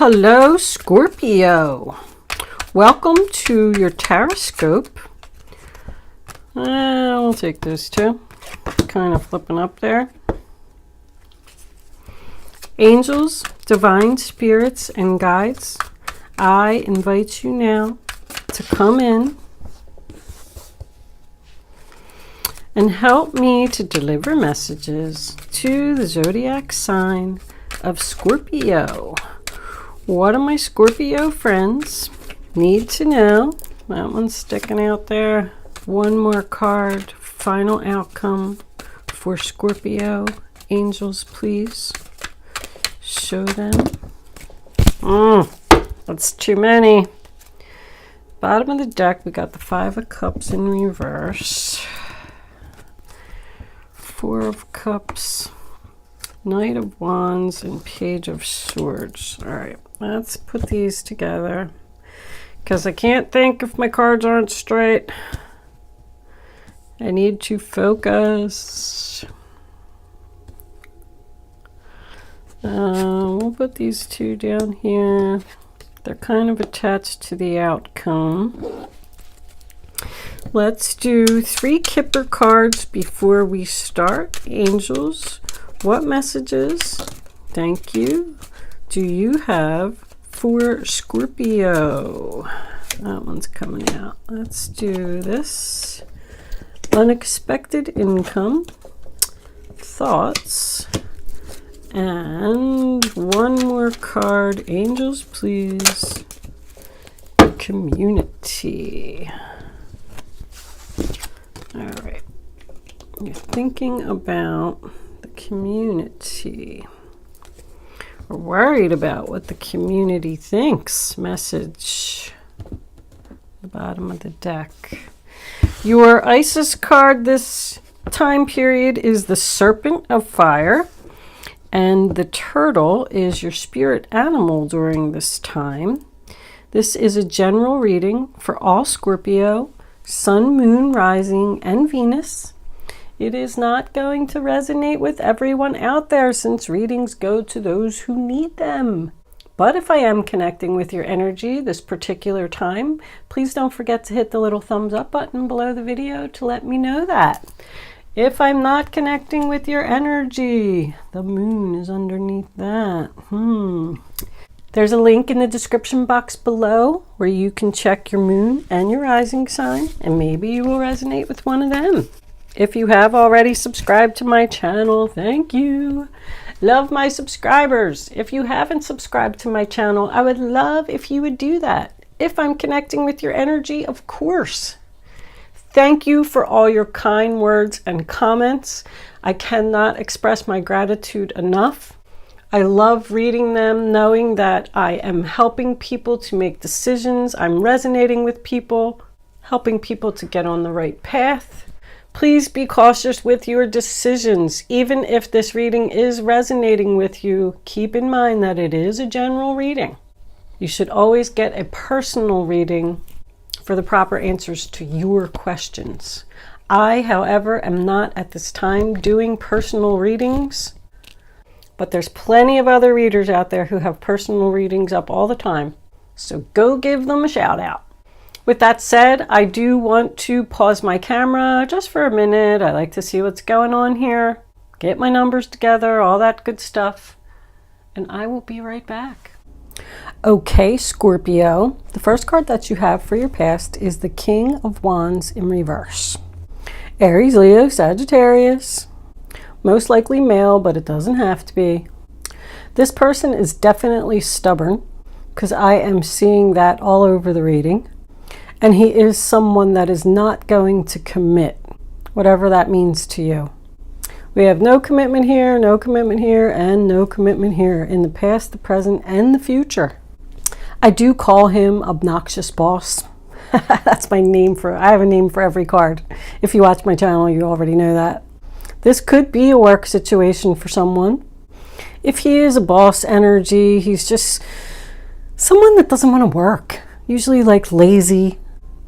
Hello, Scorpio. Welcome to your horoscope. We'll take those two. Kind of flipping up there. Angels, divine spirits, and guides, I invite you now to come in and help me to deliver messages to the zodiac sign of Scorpio. What do my Scorpio friends need to know? That one's sticking out there. One more card. Final outcome for Scorpio. Angels, please show them. That's too many. Bottom of the deck, we got the Five of Cups in reverse. Four of Cups. Knight of Wands and Page of Swords. All right, let's put these together because I can't think if my cards aren't straight. I need to focus. We'll put these two down here. They're kind of attached to the outcome. Let's do 3 Kipper cards before we start. Angels, what messages, thank you, do you have for Scorpio? That one's coming out. Let's do this. Unexpected income, thoughts, and one more card. Angels, please. Community. All right. You're thinking about the community. We're worried about what the community thinks. Message. The bottom of the deck. Your Isis card this time period is the Serpent of Fire. And the turtle is your spirit animal during this time. This is a general reading for all Scorpio, Sun, Moon, Rising, and Venus. It is not going to resonate with everyone out there since readings go to those who need them. But if I am connecting with your energy this particular time, please don't forget to hit the little thumbs up button below the video to let me know that. If I'm not connecting with your energy, the moon is underneath that. There's a link in the description box below where you can check your moon and your rising sign, and maybe you will resonate with one of them. If you have already subscribed to my channel, thank you. Love my subscribers. If you haven't subscribed to my channel, I would love if you would do that. If I'm connecting with your energy, of course. Thank you for all your kind words and comments. I cannot express my gratitude enough. I love reading them, knowing that I am helping people to make decisions. I'm resonating with people, helping people to get on the right path. Please be cautious with your decisions. Even if this reading is resonating with you, keep in mind that it is a general reading. You should always get a personal reading for the proper answers to your questions. I, however, am not at this time doing personal readings, but there's plenty of other readers out there who have personal readings up all the time. So go give them a shout out. With that said, I do want to pause my camera just for a minute. I like to see what's going on here, get my numbers together, all that good stuff, and I will be right back. Okay, Scorpio, the first card that you have for your past is the King of Wands in reverse. Aries, Leo, Sagittarius. Most likely male, but it doesn't have to be. This person is definitely stubborn because I am seeing that all over the reading. And he is someone that is not going to commit, whatever that means to you. We have no commitment here, no commitment here, and no commitment here in the past, the present, and the future. I do call him Obnoxious Boss. That's my name I have a name for every card. If you watch my channel, you already know that. This could be a work situation for someone. If he is a boss energy, he's just someone that doesn't want to work. Usually like lazy.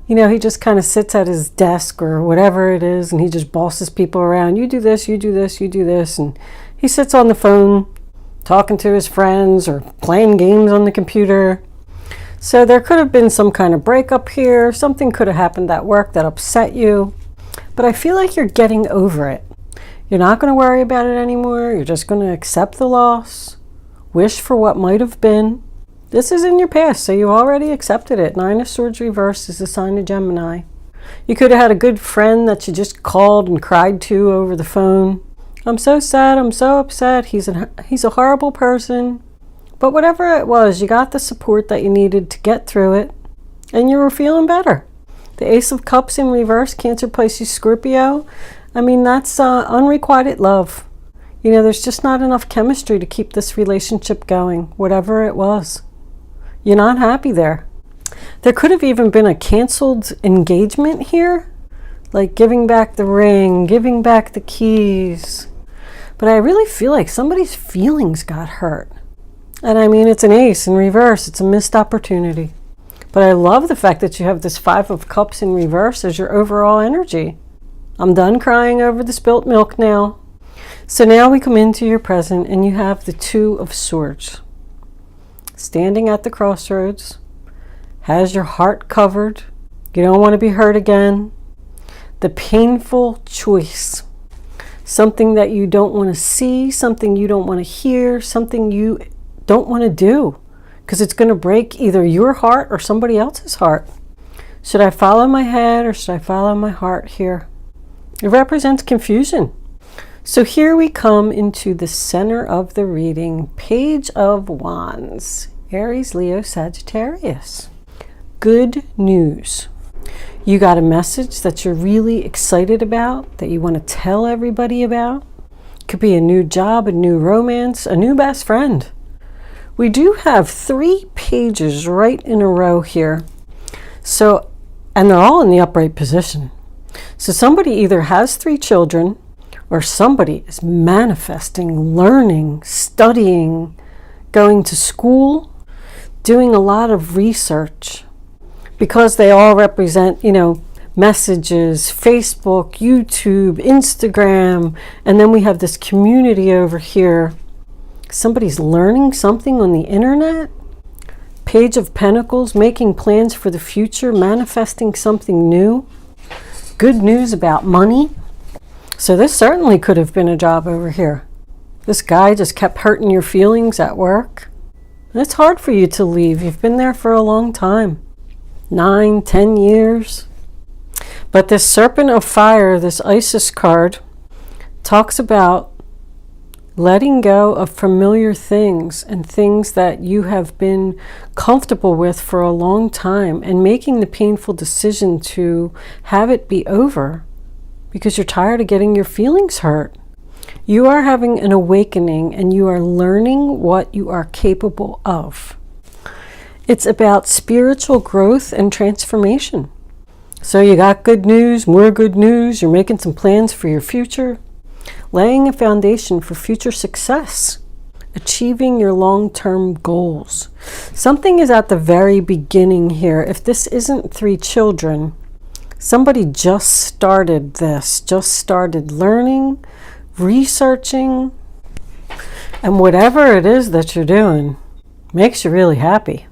You know, he just kind of sits at his desk or whatever it is, and he just bosses people around. You do this, you do this, you do this. And he sits on the phone talking to his friends or playing games on the computer. So there could have been some kind of breakup here. Something could have happened at work that upset you. But I feel like you're getting over it. You're not going to worry about it anymore. You're just going to accept the loss, wish for what might have been. This is in your past, so you already accepted it. 9 of Swords reversed is the sign of Gemini. You could have had a good friend that you just called and cried to over the phone. I'm so sad, I'm so upset, he's a horrible person. But whatever it was, you got the support that you needed to get through it, and you were feeling better. The Ace of Cups in reverse, Cancer, Pisces, Scorpio. I mean, that's unrequited love. You know, there's just not enough chemistry to keep this relationship going, whatever it was. You're not happy there. There could have even been a canceled engagement here, like giving back the ring, giving back the keys. But I really feel like somebody's feelings got hurt. And I mean, it's an ace in reverse. It's a missed opportunity. But I love the fact that you have this 5 of Cups in reverse as your overall energy. I'm done crying over the spilt milk now. So now we come into your present and you have the 2 of Swords. Standing at the crossroads, has your heart covered. You don't want to be hurt again. The painful choice. Something that you don't want to see, something you don't want to hear, something you don't want to do. Because it's going to break either your heart or somebody else's heart. Should I follow my head or should I follow my heart here? It represents confusion. So here we come into the center of the reading, Page of Wands, Aries, Leo, Sagittarius. Good news. You got a message that you're really excited about, that you want to tell everybody about. Could be a new job, a new romance, a new best friend. We do have 3 pages right in a row here. So, and they're all in the upright position. So somebody either has 3 children, or somebody is manifesting, learning, studying, going to school, doing a lot of research, because they all represent, messages, Facebook, YouTube, Instagram, and then we have this community over here. Somebody's learning something on the internet. Page of Pentacles, making plans for the future, manifesting something new. Good news about money. So this certainly could have been a job over here. This guy just kept hurting your feelings at work. And it's hard for you to leave. You've been there for a long time. 9, 10 years. But this Serpent of Fire, this Isis card, talks about letting go of familiar things and things that you have been comfortable with for a long time and making the painful decision to have it be over because you're tired of getting your feelings hurt. You are having an awakening and you are learning what you are capable of. It's about spiritual growth and transformation. So you got good news, more good news. You're making some plans for your future, laying a foundation for future success, achieving your long-term goals. Something is at the very beginning here. If this isn't 3 children, somebody just started this, just started learning, researching, and whatever it is that you're doing makes you really happy.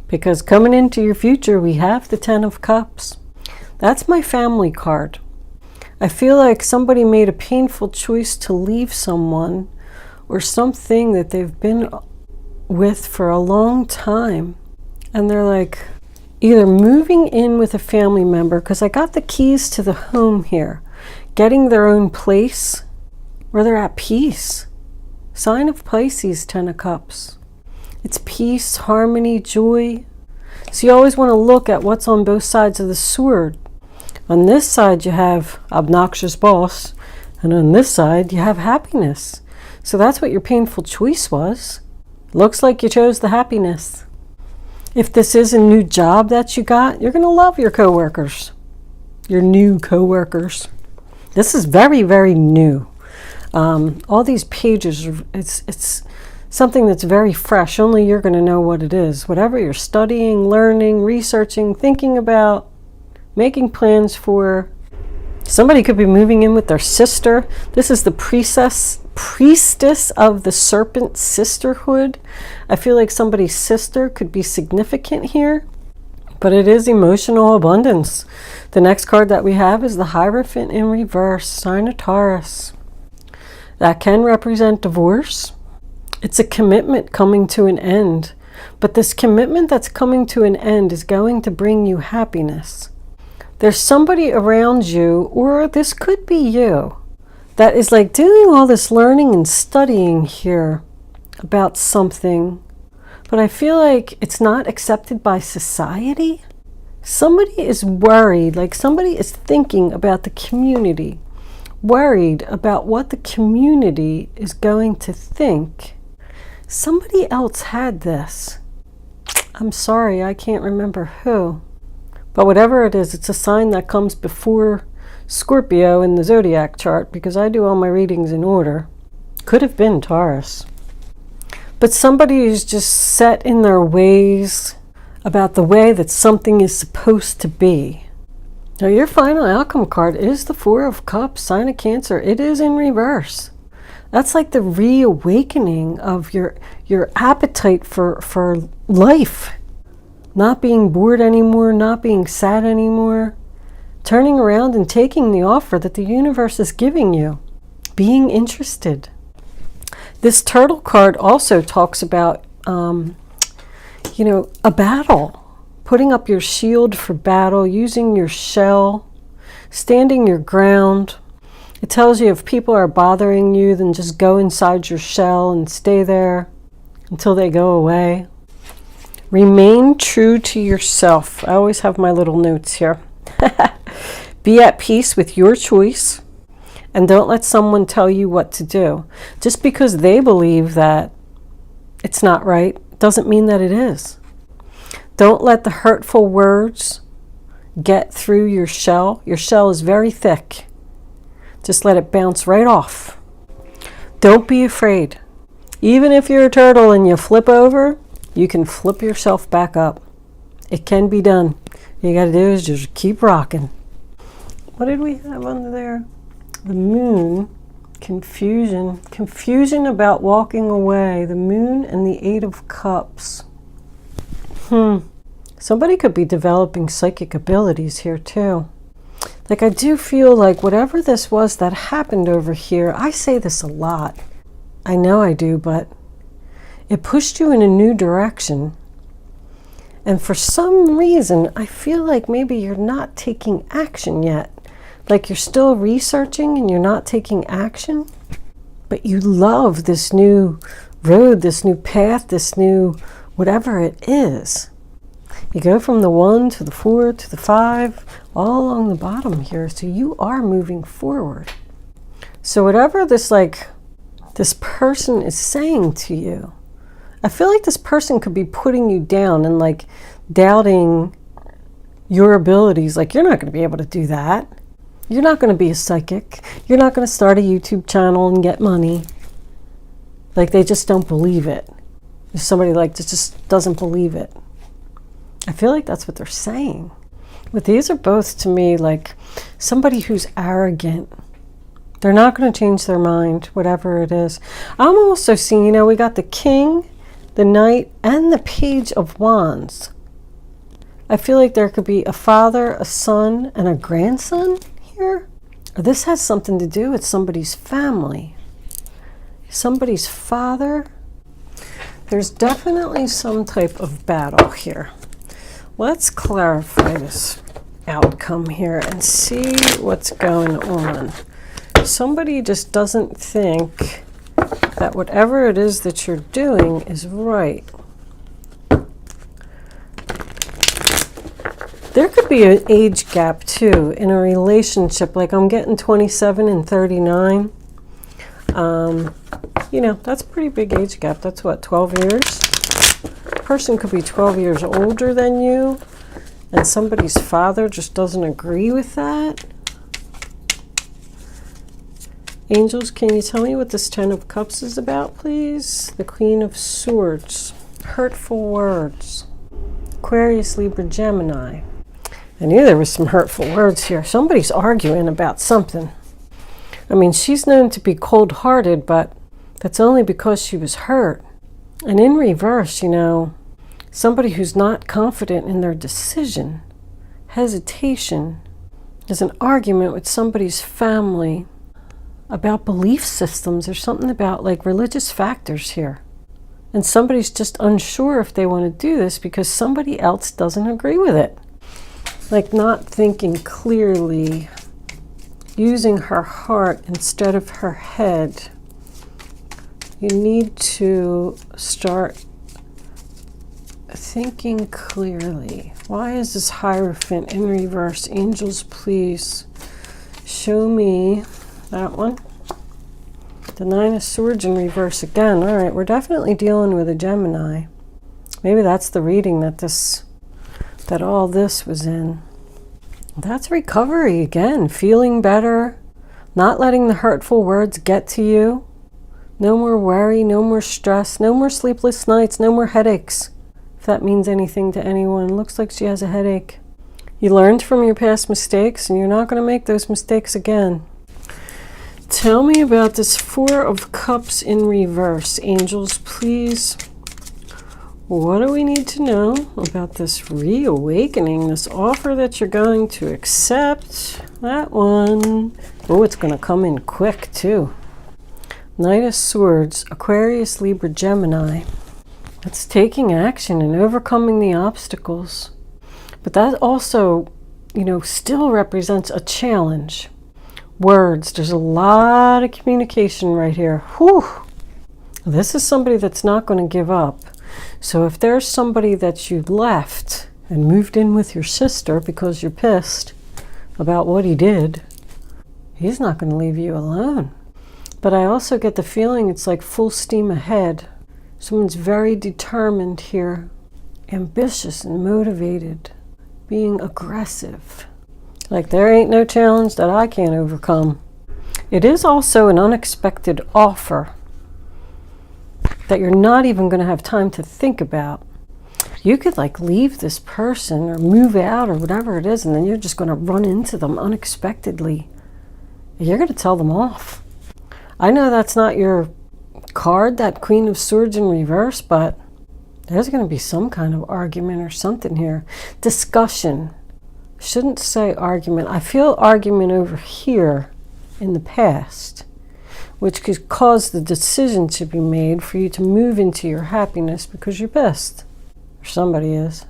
Because coming into your future, we have the 10 of Cups. That's my family card. I feel like somebody made a painful choice to leave someone or something that they've been with for a long time. And they're like either moving in with a family member, because I got the keys to the home here, getting their own place where they're at peace. Sign of Pisces, 10 of Cups. It's peace, harmony, joy. So you always want to look at what's on both sides of the sword. On this side you have obnoxious boss, and on this side you have happiness. So that's what your painful choice was. Looks like you chose the happiness. If this is a new job that you got, you're going to love your coworkers. Your new coworkers. This is very, very new. All these pages, it's something that's very fresh. Only you're going to know what it is. Whatever you're studying, learning, researching, thinking about, making plans for. Somebody could be moving in with their sister. This is the Priestess of the Serpent Sisterhood. I feel like somebody's sister could be significant here, but it is emotional abundance. The next card that we have is the Hierophant in reverse, sign of Taurus. That can represent divorce. It's a commitment coming to an end, but this commitment that's coming to an end is going to bring you happiness. There's somebody around you, or this could be you, that is like doing all this learning and studying here about something, but I feel like it's not accepted by society. Somebody is worried, like somebody is thinking about the community, worried about what the community is going to think. Somebody else had this. I'm sorry, I can't remember who. But whatever it is, it's a sign that comes before Scorpio in the zodiac chart, because I do all my readings in order. Could have been Taurus. But somebody is just set in their ways about the way that something is supposed to be. Now your final outcome card is the Four of Cups, sign of Cancer. It is in reverse. That's like the reawakening of your appetite for life. Not being bored anymore, not being sad anymore. Turning around and taking the offer that the universe is giving you. Being interested. This Turtle card also talks about, a battle. Putting up your shield for battle, using your shell, standing your ground. It tells you if people are bothering you, then just go inside your shell and stay there until they go away. Remain true to yourself. I always have my little notes here. Be at peace with your choice, and don't let someone tell you what to do. Just because they believe that it's not right doesn't mean that it is. Don't let the hurtful words get through your shell. Your shell is very thick. Just let it bounce right off. Don't be afraid. Even if you're a turtle and you flip over, you can flip yourself back up. It can be done. All you got to do is just keep rocking. What did we have under there? The Moon, confusion. Confusion about walking away. The Moon and the Eight of Cups. Somebody could be developing psychic abilities here too. Like I do feel like whatever this was that happened over here, I say this a lot. I know I do, but it pushed you in a new direction. And for some reason, I feel like maybe you're not taking action yet. Like you're still researching and you're not taking action. But you love this new road, this new path, this new whatever it is. You go from the 1 to the 4 to the 5, all along the bottom here. So you are moving forward. So whatever this person is saying to you, I feel like this person could be putting you down and like doubting your abilities. Like you're not going to be able to do that. You're not going to be a psychic. You're not going to start a YouTube channel and get money. Like they just don't believe it. There's somebody like that just doesn't believe it. I feel like that's what they're saying. But these are both to me like somebody who's arrogant. They're not going to change their mind, whatever it is. I'm also seeing, we got the King, the Knight, and the Page of Wands. I feel like there could be a father, a son, and a grandson here. Or this has something to do with somebody's family. Somebody's father. There's definitely some type of battle here. Let's clarify this outcome here and see what's going on. Somebody just doesn't think that whatever it is that you're doing is right. There could be an age gap too in a relationship. Like I'm getting 27 and 39. That's a pretty big age gap. That's what, 12 years? Person could be 12 years older than you, and somebody's father just doesn't agree with that. Angels, can you tell me what this Ten of Cups is about, please? The Queen of Swords. Hurtful words. Aquarius, Libra, Gemini. I knew there was some hurtful words here. Somebody's arguing about something. I mean, she's known to be cold-hearted, but that's only because she was hurt. And in reverse, you know, somebody who's not confident in their decision, hesitation, is an argument with somebody's family about belief systems or something about like religious factors here. And somebody's just unsure if they want to do this because somebody else doesn't agree with it. Like not thinking clearly, using her heart instead of her head. You need to start thinking clearly. Why is this Hierophant in reverse? Angels, please show me that one. The Nine of Swords in reverse again. All right, we're definitely dealing with a Gemini. Maybe that's the reading that all this was in. That's recovery again. Feeling better. Not letting the hurtful words get to you. No more worry, no more stress, no more sleepless nights, no more headaches. If that means anything to anyone. Looks like she has a headache. You learned from your past mistakes and you're not going to make those mistakes again. Tell me about this Four of Cups in reverse. Angels, please. What do we need to know about this reawakening, this offer that you're going to accept? That one. Oh, it's going to come in quick too. Knight of Swords, Aquarius, Libra, Gemini. It's taking action and overcoming the obstacles. But that also, you know, still represents a challenge. Words, there's a lot of communication right here. Whew. This is somebody that's not going to give up. So if there's somebody that you left and moved in with your sister because you're pissed about what he did, he's not going to leave you alone. But I also get the feeling it's like full steam ahead. Someone's very determined here, ambitious and motivated, being aggressive. Like there ain't no challenge that I can't overcome. It is also an unexpected offer that you're not even going to have time to think about. You could like leave this person or move out or whatever it is, and then you're just going to run into them unexpectedly. You're going to tell them off. I know that's not your card, that Queen of Swords in reverse, but there's going to be some kind of argument or something here. Discussion. Shouldn't say argument. I feel argument over here in the past, which could cause the decision to be made for you to move into your happiness because you're pissed. Or somebody is.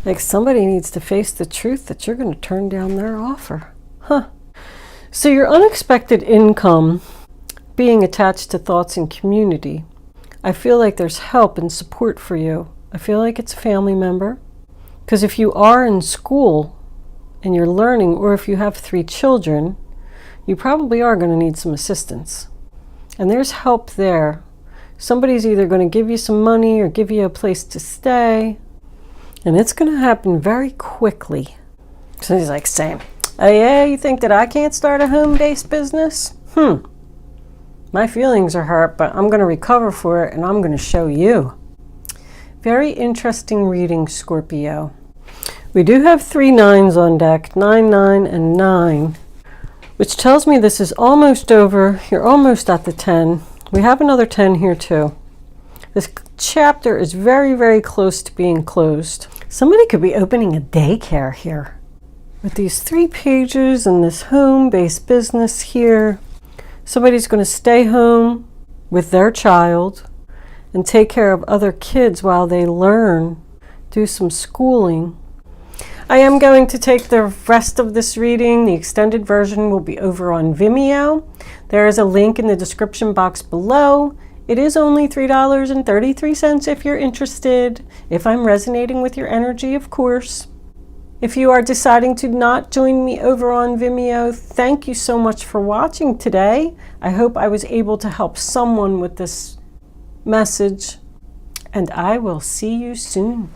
Like somebody needs to face the truth that you're going to turn down their offer. Huh. So your unexpected income being attached to thoughts and community, I feel like there's help and support for you. I feel like it's a family member. Because if you are in school and you're learning, or if you have 3 children, you probably are going to need some assistance. And there's help there. Somebody's either going to give you some money or give you a place to stay. And it's going to happen very quickly. So he's like saying, oh yeah, you think that I can't start a home-based business? My feelings are hurt, but I'm going to recover for it and I'm going to show you. Very interesting reading, Scorpio. We do have 3 9s on deck, 9, 9, and 9, which tells me this is almost over. You're almost at the 10. We have another 10 here too. This chapter is very, very close to being closed. Somebody could be opening a daycare here. With these 3 pages and this home-based business here, somebody's going to stay home with their child and take care of other kids while they learn, do some schooling. I am going to take the rest of this reading. The extended version will be over on Vimeo. There is a link in the description box below. It is only $3.33 if you're interested, if I'm resonating with your energy, of course. If you are deciding to not join me over on Vimeo, thank you so much for watching today. I hope I was able to help someone with this message, and I will see you soon.